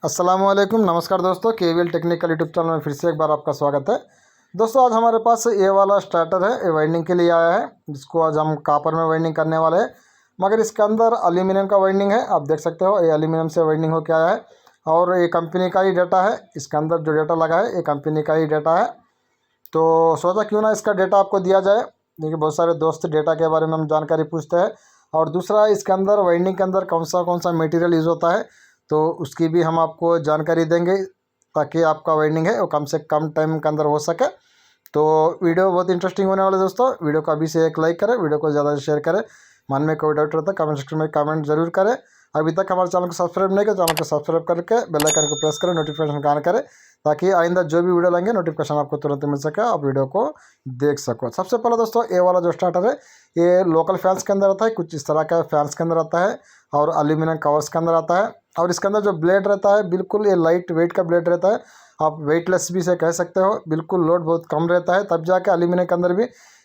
अस्सलाम वालेकुम, नमस्कार दोस्तों। केवीएल टेक्निकल यूट्यूब चैनल में फिर से एक बार आपका स्वागत है। दोस्तों आज हमारे पास ये वाला स्टार्टर है, ये वाइंडिंग के लिए आया है, जिसको आज हम कॉपर में वाइंडिंग करने वाले हैं। मगर इसके अंदर एल्यूमिनियम का वाइंडिंग है, आप देख सकते हो ये एल्यूमिनियम से वाइंडिंग होकर आया है। और ये कंपनी का ही डाटा है, इसके अंदर जो डाटा लगा है ये कंपनी का ही डाटा है। तो सोचा क्यों ना इसका डेटा आपको दिया जाए। देखिए बहुत सारे दोस्त डेटा के बारे में हम जानकारी पूछते हैं। और दूसरा, इसके अंदर वाइंडिंग के अंदर कौन सा मटेरियल यूज़ होता है, तो उसकी भी हम आपको जानकारी देंगे, ताकि आपका वाइंडिंग है वो कम से कम टाइम के अंदर हो सके। तो वीडियो बहुत इंटरेस्टिंग होने वाला है दोस्तों। वीडियो को अभी से एक लाइक करें, वीडियो को ज़्यादा शेयर करें। मन में कोई डाउट रहता है कमेंट सेक्शन में कमेंट जरूर करें। अभी तक हमारे चैनल को सब्सक्राइब नहीं किया, चैनल को सब्सक्राइब करके बेल आइकन को प्रेस करें, नोटिफिकेशन का ऑन करें, ताकि आइंदा जो भी वीडियो लाएंगे नोटिफिकेशन आपको तुरंत मिल सके, आप वीडियो को देख सको। सबसे पहले दोस्तों ये वाला जो स्टार्टर है ये लोकल फैंस के अंदर आता है, कुछ इस तरह का फैंस के अंदर आता है और एल्यूमिनियम कवर्स के अंदर आता है। और इसके अंदर जो ब्लेड रहता है बिल्कुल ये लाइट वेट का ब्लेड रहता है, आप वेटलेस भी से कह सकते हो। बिल्कुल लोड बहुत कम रहता है, तब जाके एल्यूमिनियम के अंदर भी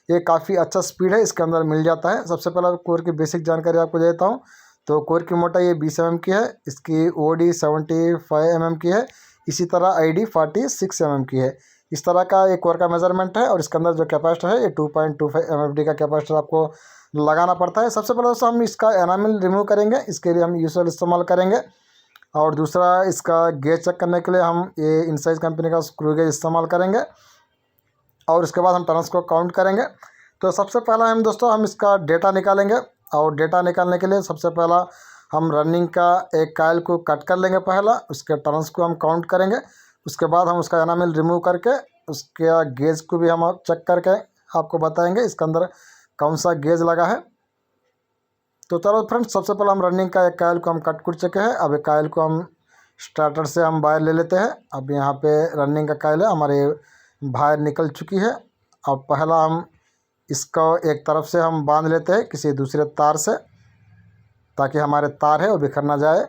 ये काफ़ी अच्छा स्पीड है इसके अंदर मिल जाता है। सबसे पहले कोर की बेसिक जानकारी आपको देता हूँ। तो कोर की मोटाई ये 20 mm की है, इसकी ओडी 75 mm की है, इसी तरह आईडी 46 mm की है। इस तरह का एक कोर का मेजरमेंट है। और इसके अंदर जो कैपेसिटर है ये 2.25 MFD का कैपेसिटर आपको लगाना पड़ता है। सबसे पहले दोस्तों हम इसका एनामिल रिमूव करेंगे, इसके लिए हम यूजल इस्तेमाल करेंगे। और दूसरा, इसका गेज चेक करने के लिए हम ये इनसाइज कंपनी का स्क्रू गेज इस्तेमाल करेंगे। और उसके बाद हम टर्न्स को काउंट करेंगे। तो सबसे पहला हम दोस्तों हम इसका डेटा निकालेंगे। और डेटा निकालने के लिए सबसे पहला हम रनिंग का एक कायल को कट कर लेंगे पहला, उसके टर्न्स को हम काउंट करेंगे। उसके बाद हम उसका एनामिल रिमूव करके उसके गेज को भी हम चेक करके आपको बताएंगे इसके अंदर कौन सा गेज लगा है। तो चलो फ्रेंड्स, सबसे पहले हम रनिंग का एक कायल को हम कट कर चुके हैं। अब एक कायल को हम स्टार्टर से हम बाहर ले लेते हैं। अब यहाँ पे रनिंग का कायल है हमारे बाहर निकल चुकी है। अब पहला हम इसको एक तरफ से हम बांध लेते हैं किसी दूसरे तार से, ताकि हमारे तार है वो बिखर ना जाए।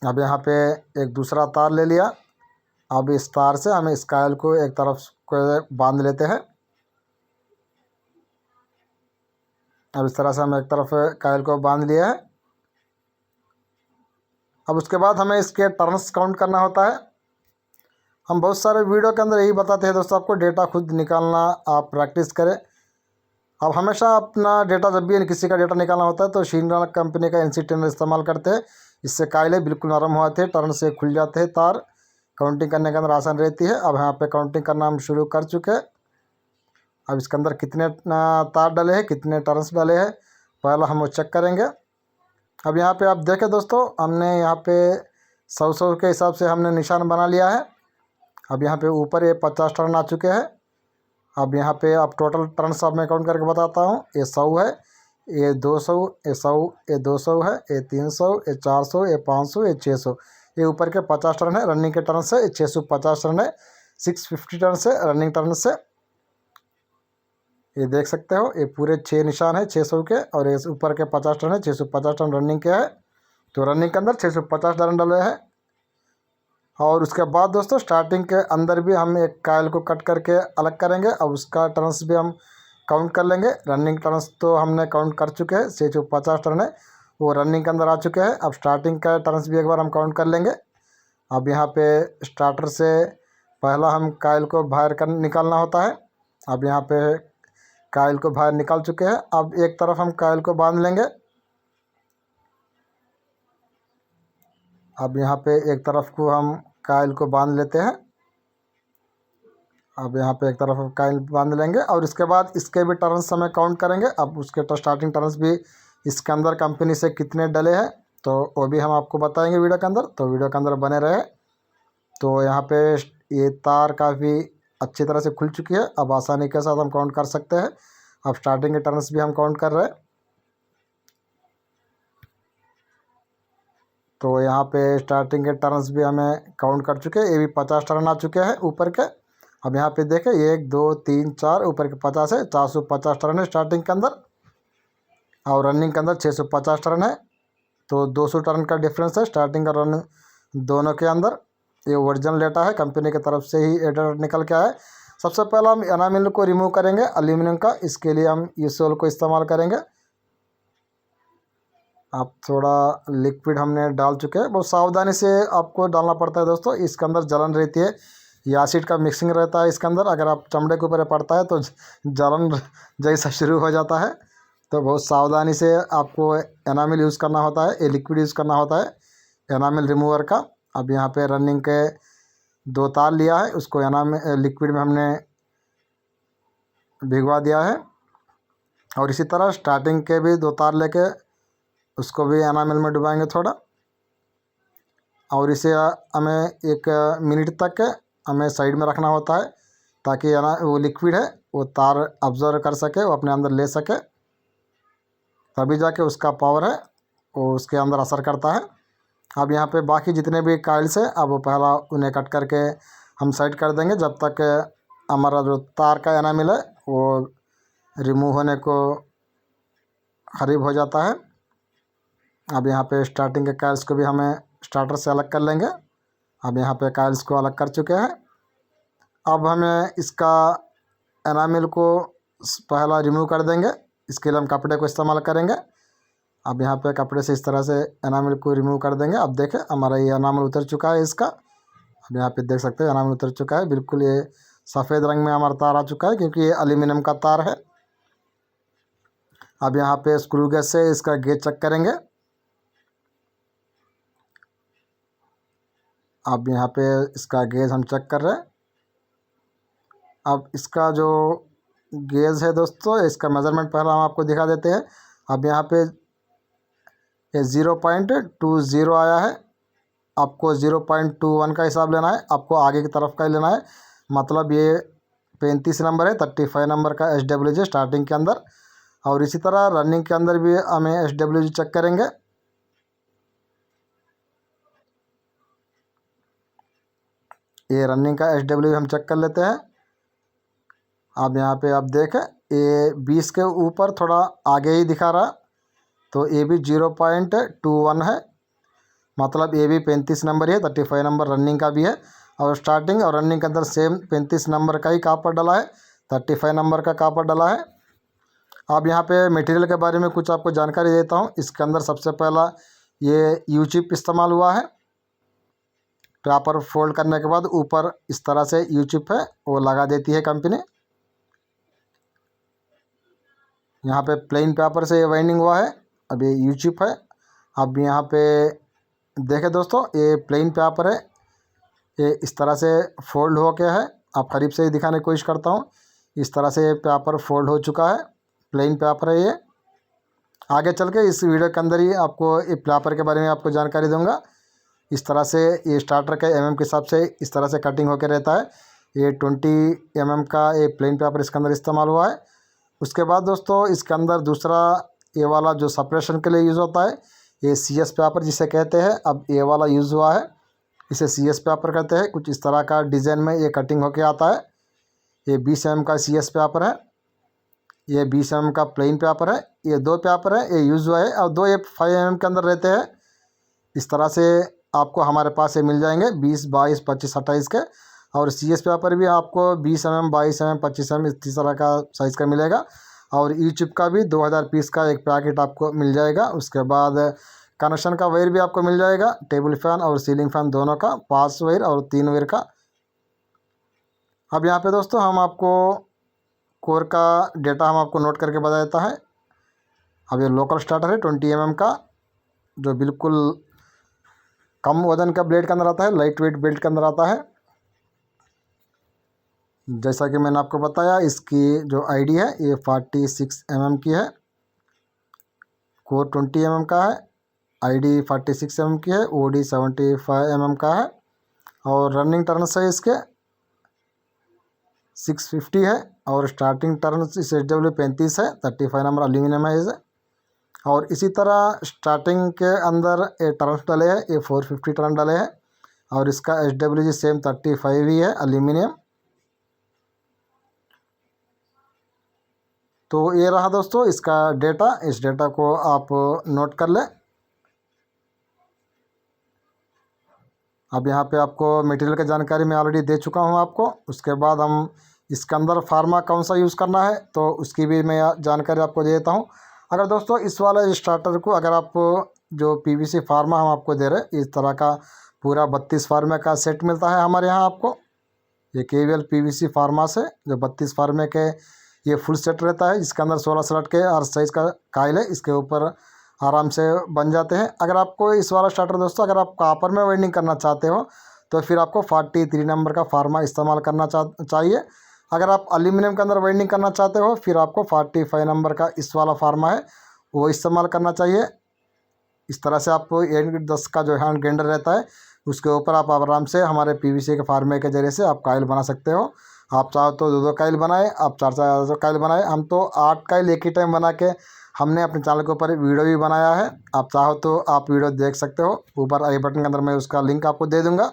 अब यहाँ पे एक दूसरा तार ले लिया। अब इस तार से हम इस कायल को एक तरफ को बांध लेते हैं। अब इस तरह से हम एक तरफ कायल को बांध लिया है। अब उसके बाद हमें इसके टर्न्स काउंट करना होता है। हम बहुत सारे वीडियो के अंदर यही बताते हैं दोस्तों, आपको डेटा खुद निकालना आप प्रैक्टिस करें। अब हमेशा अपना डेटा जब भी किसी का डेटा निकालना होता है तो शिनरॉन कंपनी का NC टेनर इस्तेमाल करते हैं। इससे कायले बिल्कुल नरम हो जाते हैं, टर्न से खुल जाते हैं तार, काउंटिंग करने के अंदर आसान रहती है। अब यहाँ पे काउंटिंग करना हम शुरू कर चुके हैं। अब इसके अंदर कितने तार डले हैं, कितने टर्न्स डले हैं, पहला हम वो चेक करेंगे। अब यहाँ पे आप देखें दोस्तों, हमने यहाँ पे 100 के हिसाब से हमने निशान बना लिया है। अब यहाँ पे ऊपर ये 50 टर्न आ चुके हैं। अब यहाँ पे आप टोटल टर्न्स अब मैं काउंट करके बताता हूँ। ये 100 है, ये 200, ये 100, ये 200 है, ये 300, ये 400, ये 500, ये 600। ये ऊपर के 50 टर्न है रनिंग के टर्न से, ये 650 टर्न है 650 टर्न से रनिंग टर्न से। ये देख सकते हो ये पूरे 6 निशान है 600 के, और ये ऊपर के 50 टर्न है 650 टर्न रनिंग के है। तो रनिंग के अंदर 650 टर्न डले हैं। और उसके बाद दोस्तों स्टार्टिंग के अंदर भी हम एक कायल को कट करके अलग करेंगे। अब उसका टर्न्स भी हम काउंट कर लेंगे। रनिंग टर्न्स तो हमने काउंट कर चुके हैं, 650 टर्न है वो रनिंग के अंदर आ चुके हैं। अब स्टार्टिंग का टर्न्स भी एक बार हम काउंट कर लेंगे। अब यहाँ पे स्टार्टर से पहला हम कायल को बाहर कर निकालना होता है। अब यहाँ पे कायल को बाहर निकाल चुके हैं। अब एक तरफ हम कायल को बांध लेंगे। अब यहाँ पे एक तरफ को हम कायल को बांध लेते हैं। अब यहाँ पे एक तरफ कायल बांध लेंगे और इसके बाद इसके भी टर्न्स हमें काउंट करेंगे। अब उसके स्टार्टिंग टर्न्स भी इसके अंदर कंपनी से कितने डले हैं तो वो भी हम आपको बताएंगे वीडियो के अंदर, तो वीडियो के अंदर बने रहे। तो यहाँ पे ये तार काफ़ी अच्छी तरह से खुल चुकी है, अब आसानी के साथ हम काउंट कर सकते हैं। अब स्टार्टिंग के टर्न्स भी हम काउंट कर रहे हैं। तो यहाँ पे स्टार्टिंग के टर्न्स भी हमें काउंट कर चुके हैं, ये भी 50 टर्न आ चुके हैं ऊपर के। अब यहाँ पे देखें 1 2 3 4 ऊपर के 50 है, 450 टर्न है स्टार्टिंग के अंदर, और रनिंग के अंदर 650 टर्न है। तो 200 टर्न का डिफरेंस है स्टार्टिंग और रन दोनों के अंदर। ये ओरिजिनल डेटा है, कंपनी की तरफ से ही एडर निकल के आया है। सबसे पहला हम एनामिल को रिमूव करेंगे एल्यूमिनियम का, इसके लिए हम यूसोल को इस्तेमाल करेंगे। आप थोड़ा लिक्विड हमने डाल चुके हैं। बहुत सावधानी से आपको डालना पड़ता है दोस्तों, इसके अंदर जलन रहती है, ये एसिड का मिक्सिंग रहता है इसके अंदर। अगर आप चमड़े के ऊपर ये पड़ता है तो जलन जैसा शुरू हो जाता है। तो बहुत सावधानी से आपको एनामिल यूज़ करना होता है, ये लिक्विड यूज़ करना होता है एनामिल रिमूवर का। अब यहाँ पे रनिंग के 2 तार लिया है, उसको एनामिल लिक्विड में हमने भिगवा दिया है। और इसी तरह स्टार्टिंग के भी 2 तार लेके उसको भी एनामिल में डुबाएंगे थोड़ा। और इसे हमें 1 मिनट तक हमें साइड में रखना होता है, ताकि वो लिक्विड है वो तार ऑब्जर्व कर सके, वो अपने अंदर ले सके, तभी जाके उसका पावर है वो उसके अंदर असर करता है। अब यहाँ पे बाकी जितने भी काइल्स है, अब वो पहला उन्हें कट करके हम साइड कर देंगे, जब तक हमारा जो तार का एनामिल है वो रिमूव होने को करीब हो जाता है। अब यहाँ पे स्टार्टिंग के काइल्स को भी हमें स्टार्टर से अलग कर लेंगे। अब यहाँ पे काइल्स को अलग कर चुके हैं। अब हमें इसका एनामिल को पहला रिमूव कर देंगे, इसके लिए हम कपड़े को इस्तेमाल करेंगे। अब यहाँ पे कपड़े से इस तरह से एनामिल को रिमूव कर देंगे। अब देखें हमारा ये एनामिल उतर चुका है इसका। अब यहाँ पे देख सकते हैं एनामिल उतर चुका है, बिल्कुल ये सफ़ेद रंग में हमारा तार आ चुका है, क्योंकि ये एल्यूमिनियम का तार है। अब यहाँ पे स्क्रू गेज से इसका गेज चेक करेंगे। अब यहाँ पे इसका गेज हम चेक कर रहे हैं। अब इसका जो गेज है दोस्तों, इसका मेज़रमेंट पहला हम आपको दिखा देते हैं। अब यहाँ पे ये 0.20 आया है, आपको 0.21 का हिसाब लेना है, आपको आगे की तरफ का ही लेना है। मतलब ये 35 नंबर है, 35 नंबर का SWG स्टार्टिंग के अंदर। और इसी तरह रनिंग के अंदर भी हमें SWG चेक करेंगे। ये रनिंग का SWG हम चेक कर लेते हैं। अब यहाँ पे आप देखें ये 20 के ऊपर थोड़ा आगे ही दिखा रहा, तो ये भी 0.21 है, मतलब ये भी 35 नंबर ही है, 35 नंबर रनिंग का भी है। और स्टार्टिंग और रनिंग के अंदर सेम 35 नंबर का ही कापर डला है, 35 नंबर का कापर डला है। अब यहाँ पे मटेरियल के बारे में कुछ आपको जानकारी देता हूँ। इसके अंदर सबसे पहला ये यू चिप इस्तेमाल हुआ है। पेपर फोल्ड करने के बाद ऊपर इस तरह से यू चिप है वो लगा देती है कंपनी। यहाँ पे प्लेन पेपर से ये वाइंडिंग हुआ है, अब ये यू चिप है। अब यहाँ पे देखें दोस्तों, ये प्लेन पेपर है, ये इस तरह से फोल्ड हो के है। आप करीब से ही दिखाने की कोशिश करता हूँ। इस तरह से ये पेपर फोल्ड हो चुका है, प्लेन पेपर है ये। आगे चल के इस वीडियो के अंदर ही आपको ये पेपर के बारे में आपको जानकारी दूंगा। इस तरह से ये स्टार्टर के के हिसाब से इस तरह से कटिंग होकर रहता है। ये 20 का ये प्लेन पेपर इसके अंदर इस्तेमाल हुआ है। उसके बाद दोस्तों इसके अंदर दूसरा ये वाला जो सेपरेशन के लिए यूज़ होता है, ये CS पेपर जिसे कहते हैं, अब ये वाला यूज़ हुआ है, इसे CS पेपर कहते हैं। कुछ इस तरह का डिज़ाइन में ये कटिंग होके आता है। ये 20 mm का CS पेपर है, ये 20 mm का प्लेन पेपर है। ये 2 पेपर है, ये यूज़ हुआ है, और 2 ये 5 mm के अंदर रहते हैं। इस तरह से आपको हमारे पास ये मिल जाएंगे 20, 22, 25, 28 के। और CS पेपर भी आपको 20 mm, 22 mm, 25 mm इस तरह का साइज़ का मिलेगा। और यू चिप का भी 2000 पीस का एक पैकेट आपको मिल जाएगा। उसके बाद कनेक्शन का वायर भी आपको मिल जाएगा, टेबल फैन और सीलिंग फैन दोनों का, 5 वायर और 3 वायर का। अब यहाँ पे दोस्तों हम आपको कोर का डेटा हम आपको नोट करके बता देता है। अब ये लोकल स्टार्टर है 20 mm का, जो बिल्कुल कम वजन का ब्लेड के अंदर आता है, लाइट वेट बेल्ट के अंदर आता है। जैसा कि मैंने आपको बताया, इसकी जो ID है ये 46 mm की है, कोर 20 mm का है, ID 46 mm की है, OD 75 mm का है। और रनिंग टर्न्स है इसके 650 है, और स्टार्टिंग टर्न्स इस SW 35 है, 35 नंबर एल्यूमिनियम है इसे। और इसी तरह स्टार्टिंग के अंदर ये टर्न्स डले हैं, ये 450 टर्न डले हैं, और इसका SWG सेम 35 ही है, एल्यूमिनियम। तो ये रहा दोस्तों इसका डेटा, इस डेटा को आप नोट कर लें। अब यहाँ पे आपको मटेरियल की जानकारी मैं ऑलरेडी दे चुका हूँ आपको। उसके बाद हम इसके अंदर फार्मा कौन सा यूज़ करना है तो उसकी भी मैं जानकारी आपको दे देता हूँ। अगर दोस्तों इस वाले स्टार्टर को अगर आप जो पीवीसी फार्मा हम आपको दे रहे हैं, इस तरह का पूरा 32 फार्मे का सेट मिलता है हमारे यहाँ आपको। ये केवीएल पीवीसी फार्मा से जो 32 फार्मे के ये फुल सेट रहता है, इसके अंदर 16 स्लॉट के हर साइज़ का कायल है, इसके ऊपर आराम से बन जाते हैं। अगर आपको इस वाला स्टार्टर दोस्तों अगर आप कॉपर में वाइंडिंग करना चाहते हो तो फिर आपको 43 नंबर का फार्मा इस्तेमाल करना चाहिए। अगर आप एल्यूमिनियम के अंदर वाइंडिंग करना चाहते हो फिर आपको 45 नंबर का इस वाला फार्मा है वो इस्तेमाल करना चाहिए। इस तरह से आपको 8-10 का जो हैंड ग्राइंडर रहता है उसके ऊपर आप आराम से हमारे पीवीसी के फार्मे के जरिए से आप कायल बना सकते हो। आप चाहो तो 2-2 कायल बनाए, आप 4-4 कायल बनाए। हम तो 8 कायल एक ही टाइम बना के हमने अपने चैनल के ऊपर वीडियो भी बनाया है, आप चाहो तो आप वीडियो देख सकते हो। ऊपर आई बटन के अंदर मैं उसका लिंक आपको दे दूंगा।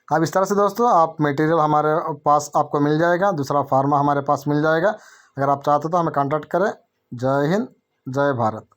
अब इस तरह से दोस्तों आप मटेरियल हमारे पास आपको मिल जाएगा, दूसरा फार्मा हमारे पास मिल जाएगा। अगर आप चाहते हो तो हमें कांटेक्ट करें। जय हिंद, जय भारत।